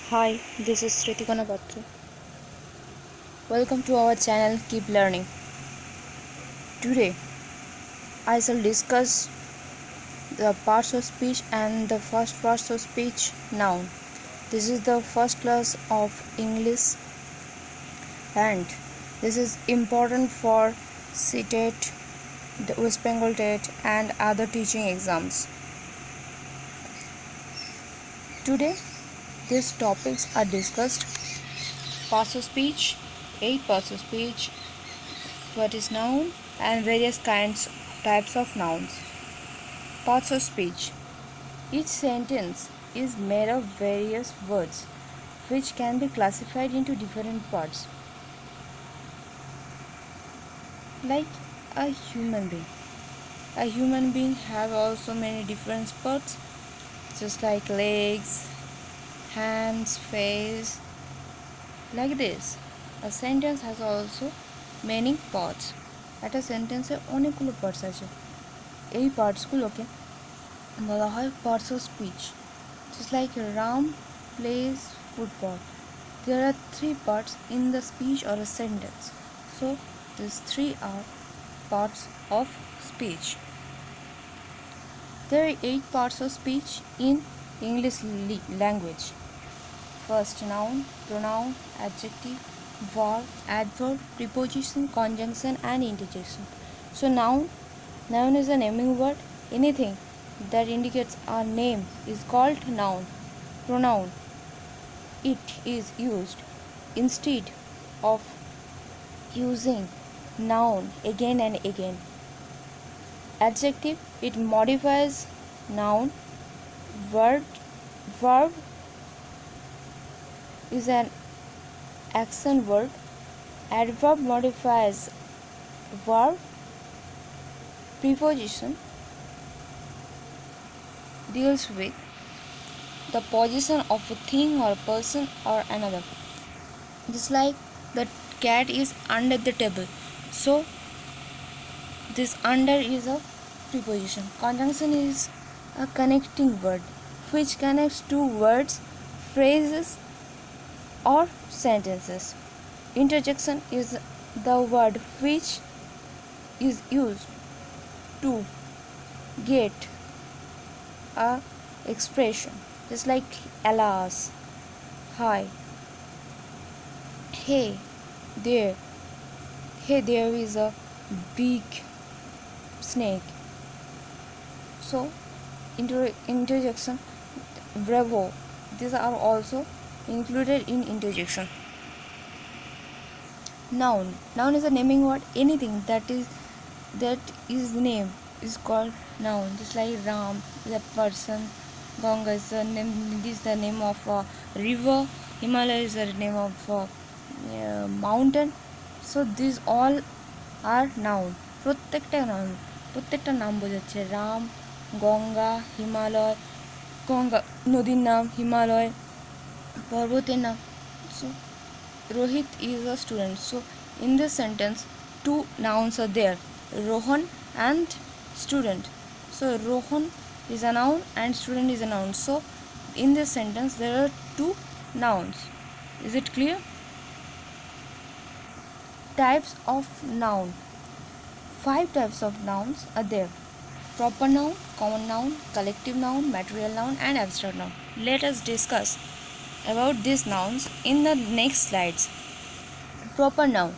Hi, this is Sritikana Batra. Welcome to our channel Keep Learning. Today, I shall discuss the parts of speech and the first parts of speech noun. This is the first class of English and this is important for CTET, the West Bengal TET and other teaching exams. Today, these topics are discussed: parts of speech, 8 parts of speech, what is noun, and various types of nouns. Parts of speech. Each sentence is made of various words which can be classified into different parts. Like a human being. A human being has also many different parts, just like legs, hands, face. Like this. A sentence has also many parts. একটা সেন্টেন্সে অনেকগুলো parts আছে। এই পার্টসগুলোকে বলা হয় parts of speech. Just like Ram plays football. There are 3 parts in the speech or a sentence. So these 3 are parts of speech. There are 8 parts of speech in English language. First, noun, pronoun, adjective, verb, adverb, preposition, conjunction and interjection. So noun is a naming word. Anything that indicates a name is called noun. Pronoun, it is used instead of using noun again and again. Adjective, it modifies noun. Verb is an action word. Adverb modifies verb. Preposition deals with the position of a thing or a person or another. Just like the cat is under the table. So this under is a preposition. Conjunction is a connecting word which connects two words, phrases or sentences. Interjection is the word which is used to get a expression, just like alas, hi, hey there, is a big snake. So interjection, bravo, these are also included in interjection. Noun is a naming word. Anything that is name is called noun. Just like Ram is a person, Ganga is the name. This is the name of a river. Himalaya is the name of a mountain. So these all are noun. প্রত্যেকটা নাম বোঝাচ্ছে। রাম, গঙ্গা, হিমালয়, গঙ্গা নদীর নাম, হিমালয় পর্বতের নাম। So Rohit is a student. So in this sentence, 2 nouns are there, Rohan and student. So Rohan is a noun and student is a noun. So in this sentence, there are 2 nouns. Is it clear? Types of noun. 5 types of nouns are there: proper noun, common noun, collective noun, material noun and abstract noun. Let us discuss about these nouns in the next slides. Proper noun,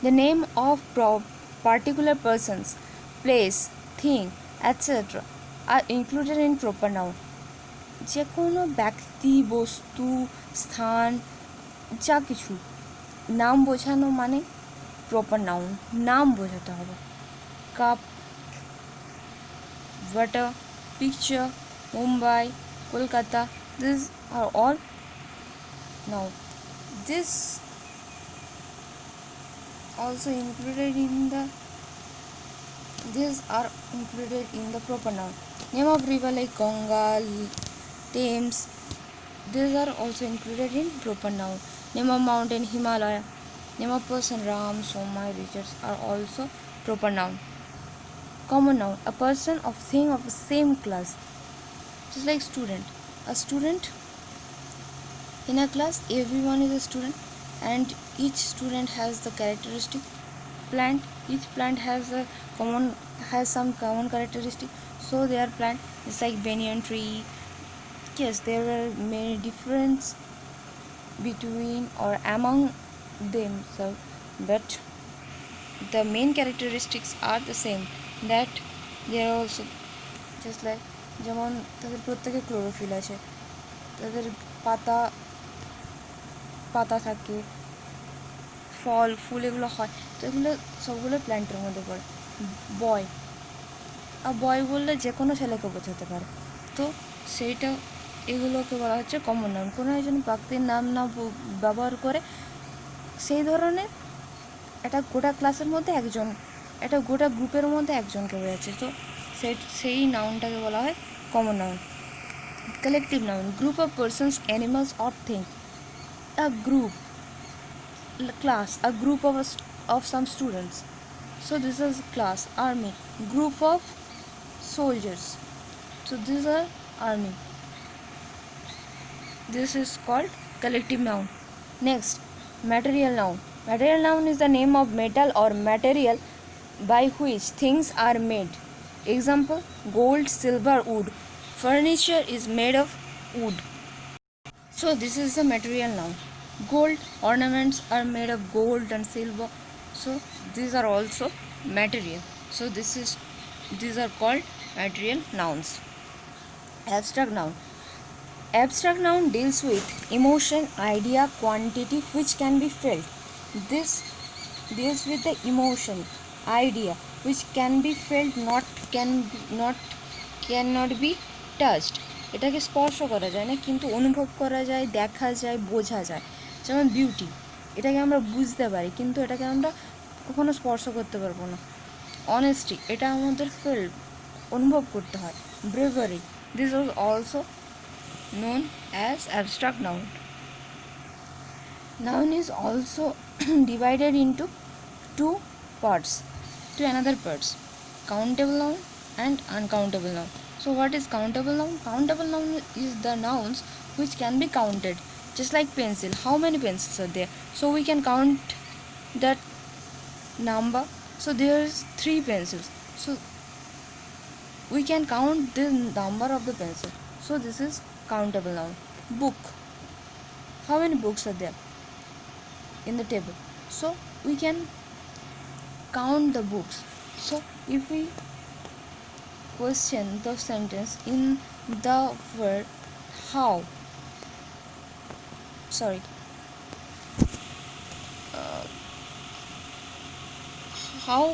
the name of particular persons, place, thing, etc. are included in proper noun. যে কোনো ব্যক্তি, বস্তু, স্থান, যা কিছু নাম বোঝানো মানে প্রপার নাউন, নাম বোঝাতে হবে। Cup, water, picture, Mumbai, Kolkata, these are all noun. This also included in the these are included in the proper noun. Name of river like Ganga, Thames, these are also included in proper noun. Name of mountain Himalaya. Name of person Ram, Soma, Richards are also proper noun. Common noun, a person or thing of the same class. Just like student. A student, In a class, everyone is a student, and each student has the characteristic plant. Each plant has some common characteristic. So their plant is like banyan tree. Yes, there are many difference between or among them. So, but the main characteristics are the same. That they are also just like যেমন তাদের প্রত্যেকে chlorophyll আছে, তাদের পাতা পাতা থাকে, ফল ফুল এগুলো হয়, তো এগুলো সবগুলো প্ল্যান্টের মধ্যে পড়ে। বয় আর বয় বললে যে কোনো ছেলেকে বোঝাতে পারে, তো সেইটা এগুলোকে বলা হচ্ছে কমন নাউন। কোনো একজন ব্যক্তির নাম না ব্যবহার করে সেই ধরনের একটা গোটা ক্লাসের মধ্যে একজন, একটা গোটা গ্রুপের মধ্যে একজনকে বোঝাচ্ছে, তো সেই নাউনটাকে বলা হয় common noun. Collective noun, group of persons, animals or thing. A group, class, a group of some students. So this is class. Army, group of soldiers. So these are army. This is called collective noun. Next, material noun. Material noun is the name of metal or material by which things are made. Example, gold, silver, wood. Furniture is made of wood. So this is the material noun. Gold, ornaments are made of gold and silver. So these are also material. So these are called material nouns. Abstract noun. Abstract noun deals with emotion, idea, quantity which can be felt. This deals with the emotion, idea which can be felt, cannot be touched. এটাকে স্পর্শ করা যায় না, কিন্তু অনুভব করা যায়, দেখা যায়, বোঝা যায়। যেমন বিউটি, এটাকে আমরা বুঝতে পারি, কিন্তু এটাকে আমরা কখনো স্পর্শ করতে পারবো না। অনেস্টি, এটা আমাদের ফিল, অনুভব করতে হয়। Bravery, this was also known as abstract noun. Noun is also divided into two another parts, countable noun and uncountable noun. So what is countable noun? Countable noun is the nouns which can be counted, just like pencil. How many pencils are there? So we can count that number. So there is 3 pencils, so we can count the number of the pencil. So this is countable noun. Book, how many books are there in the table? So we can count the books. So if we question the sentence in the word how, how,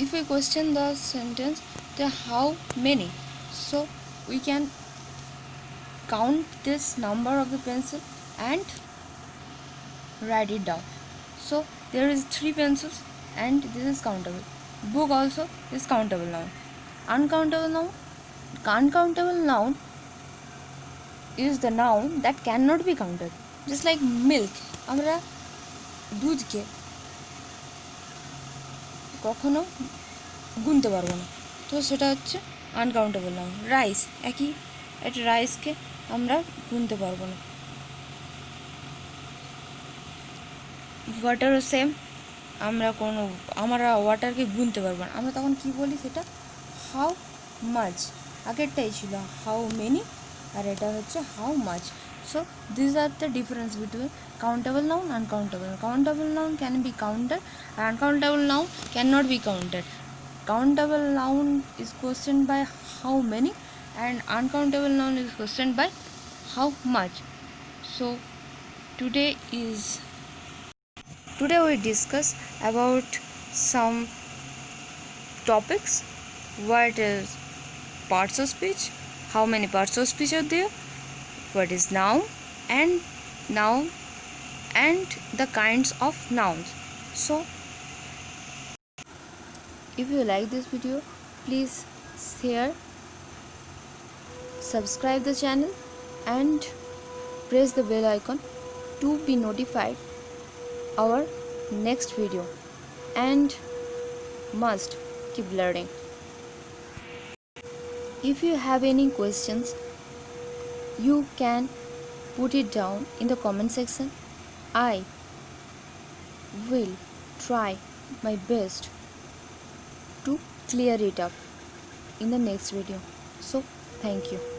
if we question the sentence the how many, so we can count this number of the pencil and write it down. So there is 3 pencils and this is countable. Book also is countable noun. Uncountable noun is the noun that cannot be counted. Just like milk, আমরা দুধকে কখনো গুনতে পারবো না, তো সেটা হচ্ছে uncountable noun. Rice, একই, একটা রাইসকে আমরা গুনতে পারবো না। ওয়াটারও সেম, আমরা ওয়াটারকে গুনতে পারবো না, আমরা তখন কি বলি, সেটা হাউ মাচ। আগেরটাই ছিল হাউ মেনি, আর এটা হচ্ছে how much. So these are the difference between countable noun and uncountable. Countable noun can be counted, and uncountable noun cannot be counted. Countable noun is questioned by how many, and uncountable noun is questioned by how much. So today we discuss about some topics. What is parts of speech, how many parts of speech are there, what is noun and the kinds of nouns. So if you like this video, please share, subscribe the channel and press the bell icon to be notified our next video, and must keep learning. If you have any questions, you can put it down in the comment section. I will try my best to clear it up in the next video. So thank you.